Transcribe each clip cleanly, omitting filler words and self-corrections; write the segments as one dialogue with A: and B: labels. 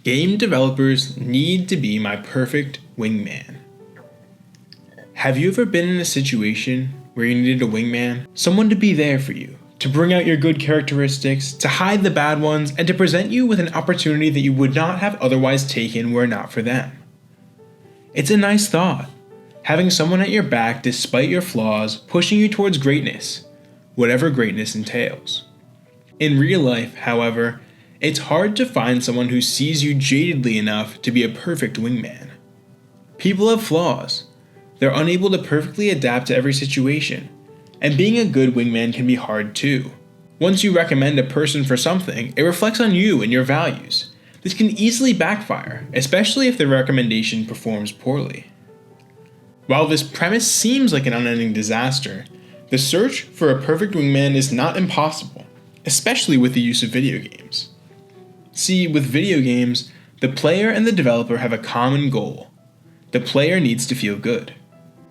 A: Game developers need to be my perfect wingman. Have you ever been in a situation where you needed a wingman? Someone to be there for you, to bring out your good characteristics, to hide the bad ones, and to present you with an opportunity that you would not have otherwise taken were it not for them. It's a nice thought, having someone at your back despite your flaws, pushing you towards greatness, whatever greatness entails. In real life, however, it's hard to find someone who sees you jadedly enough to be a perfect wingman. People have flaws. They're unable to perfectly adapt to every situation, and being a good wingman can be hard too. Once you recommend a person for something, it reflects on you and your values. This can easily backfire, especially if the recommendation performs poorly. While this premise seems like an unending disaster, the search for a perfect wingman is not impossible, especially with the use of video games. See, with video games, the player and the developer have a common goal. The player needs to feel good.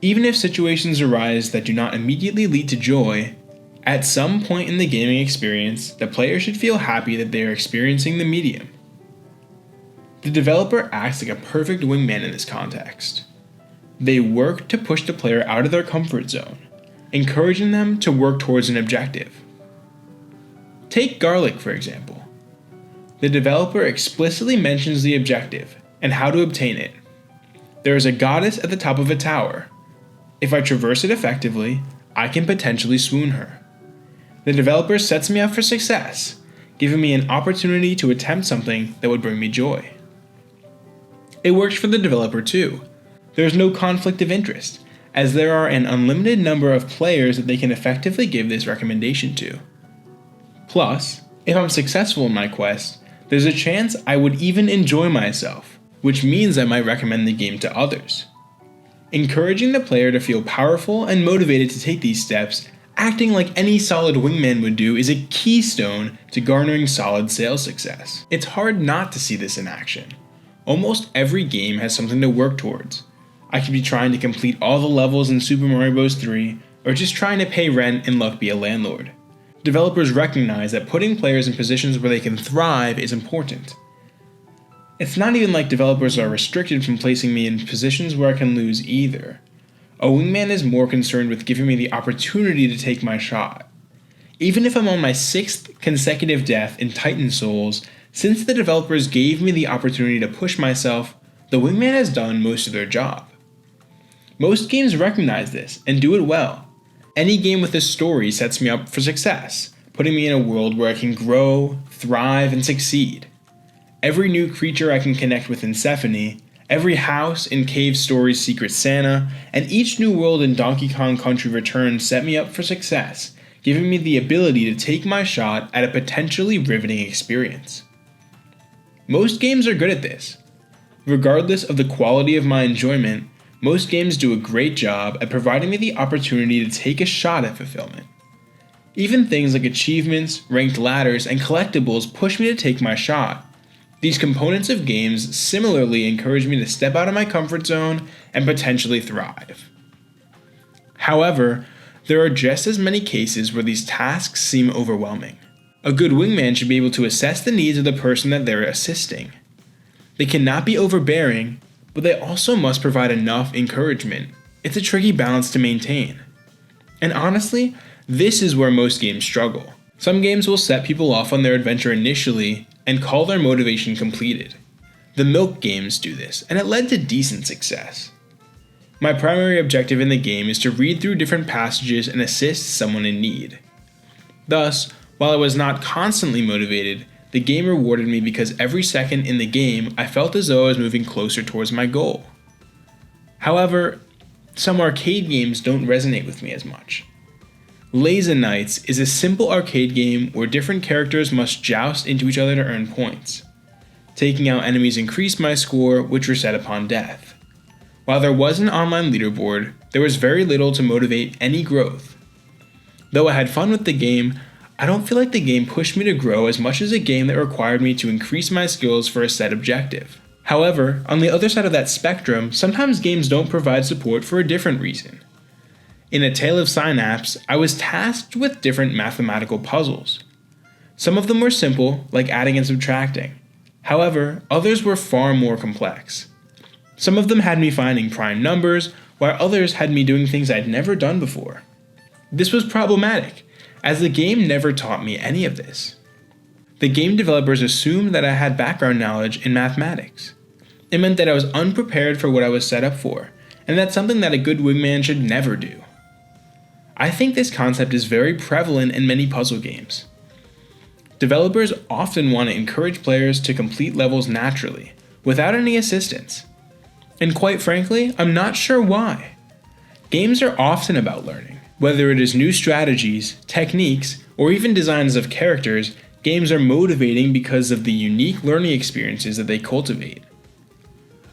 A: Even if situations arise that do not immediately lead to joy, at some point in the gaming experience, the player should feel happy that they are experiencing the medium. The developer acts like a perfect wingman in this context. They work to push the player out of their comfort zone, encouraging them to work towards an objective. Take garlic, for example. The developer explicitly mentions the objective and how to obtain it. There is a goddess at the top of a tower. If I traverse it effectively, I can potentially swoon her. The developer sets me up for success, giving me an opportunity to attempt something that would bring me joy. It works for the developer too. There is no conflict of interest, as there are an unlimited number of players that they can effectively give this recommendation to. Plus, if I'm successful in my quest, there's a chance I would even enjoy myself, which means I might recommend the game to others. Encouraging the player to feel powerful and motivated to take these steps, acting like any solid wingman would do, is a keystone to garnering solid sales success. It's hard not to see this in action. Almost every game has something to work towards. I could be trying to complete all the levels in Super Mario Bros. 3, or just trying to pay rent and luck be a landlord. Developers recognize that putting players in positions where they can thrive is important. It's not even like developers are restricted from placing me in positions where I can lose either. A wingman is more concerned with giving me the opportunity to take my shot. Even if I'm on my 6th consecutive death in Titan Souls, since the developers gave me the opportunity to push myself, the wingman has done most of their job. Most games recognize this and do it well. Any game with a story sets me up for success, putting me in a world where I can grow, thrive, and succeed. Every new creature I can connect with in Symphony, every house in Cave Story's Secret Santa, and each new world in Donkey Kong Country Returns set me up for success, giving me the ability to take my shot at a potentially riveting experience. Most games are good at this. Regardless of the quality of my enjoyment, most games do a great job at providing me the opportunity to take a shot at fulfillment. Even things like achievements, ranked ladders, and collectibles push me to take my shot. These components of games similarly encourage me to step out of my comfort zone and potentially thrive. However, there are just as many cases where these tasks seem overwhelming. A good wingman should be able to assess the needs of the person that they're assisting. They cannot be overbearing, but they also must provide enough encouragement. It's a tricky balance to maintain. And honestly, this is where most games struggle. Some games will set people off on their adventure initially and call their motivation completed. The Milk games do this, and it led to decent success. My primary objective in the game is to read through different passages and assist someone in need. Thus, while I was not constantly motivated, the game rewarded me because every second in the game I felt as though I was moving closer towards my goal. However, some arcade games don't resonate with me as much. Laser Knights is a simple arcade game where different characters must joust into each other to earn points. Taking out enemies increased my score, which reset upon death. While there was an online leaderboard, there was very little to motivate any growth. Though I had fun with the game, I don't feel like the game pushed me to grow as much as a game that required me to increase my skills for a set objective. However, on the other side of that spectrum, sometimes games don't provide support for a different reason. In A Tale of Synapse, I was tasked with different mathematical puzzles. Some of them were simple, like adding and subtracting. However, others were far more complex. Some of them had me finding prime numbers, while others had me doing things I'd never done before. This was problematic, as the game never taught me any of this. The game developers assumed that I had background knowledge in mathematics. It meant that I was unprepared for what I was set up for, and that's something that a good wingman should never do. I think this concept is very prevalent in many puzzle games. Developers often want to encourage players to complete levels naturally, without any assistance. And quite frankly, I'm not sure why. Games are often about learning. Whether it is new strategies, techniques, or even designs of characters, games are motivating because of the unique learning experiences that they cultivate.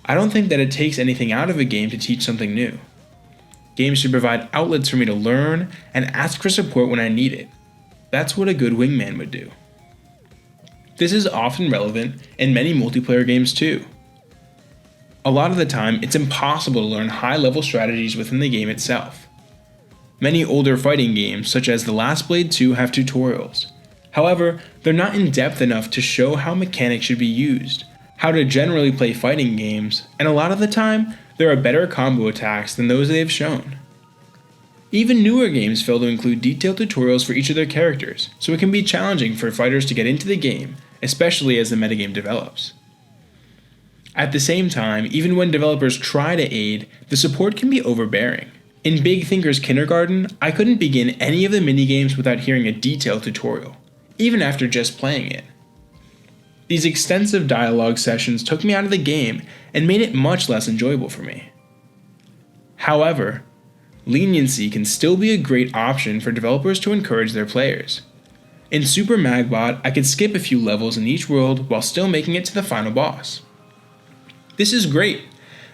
A: I don't think that it takes anything out of a game to teach something new. Games should provide outlets for me to learn and ask for support when I need it. That's what a good wingman would do. This is often relevant in many multiplayer games too. A lot of the time, it's impossible to learn high-level strategies within the game itself. Many older fighting games, such as The Last Blade 2, have tutorials. However, they're not in-depth enough to show how mechanics should be used, how to generally play fighting games, and a lot of the time, there are better combo attacks than those they've shown. Even newer games fail to include detailed tutorials for each of their characters, so it can be challenging for fighters to get into the game, especially as the metagame develops. At the same time, even when developers try to aid, the support can be overbearing. In Big Thinker's Kindergarten, I couldn't begin any of the minigames without hearing a detailed tutorial, even after just playing it. These extensive dialogue sessions took me out of the game and made it much less enjoyable for me. However, leniency can still be a great option for developers to encourage their players. In Super Magbot, I could skip a few levels in each world while still making it to the final boss. This is great,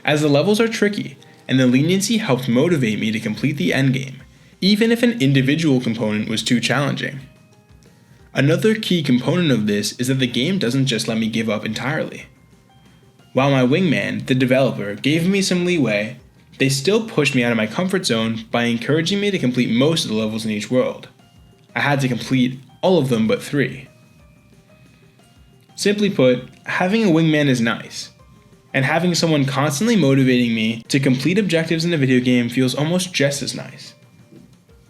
A: as the levels are tricky, and the leniency helped motivate me to complete the endgame, even if an individual component was too challenging. Another key component of this is that the game doesn't just let me give up entirely. While my wingman, the developer, gave me some leeway, they still pushed me out of my comfort zone by encouraging me to complete most of the levels in each world. I had to complete all of them but 3. Simply put, having a wingman is nice, and having someone constantly motivating me to complete objectives in a video game feels almost just as nice.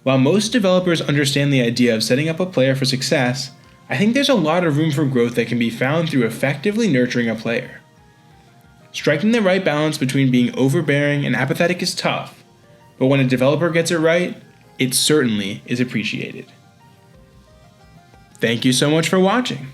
A: While most developers understand the idea of setting up a player for success, I think there's a lot of room for growth that can be found through effectively nurturing a player. Striking the right balance between being overbearing and apathetic is tough, but when a developer gets it right, it certainly is appreciated. Thank you so much for watching.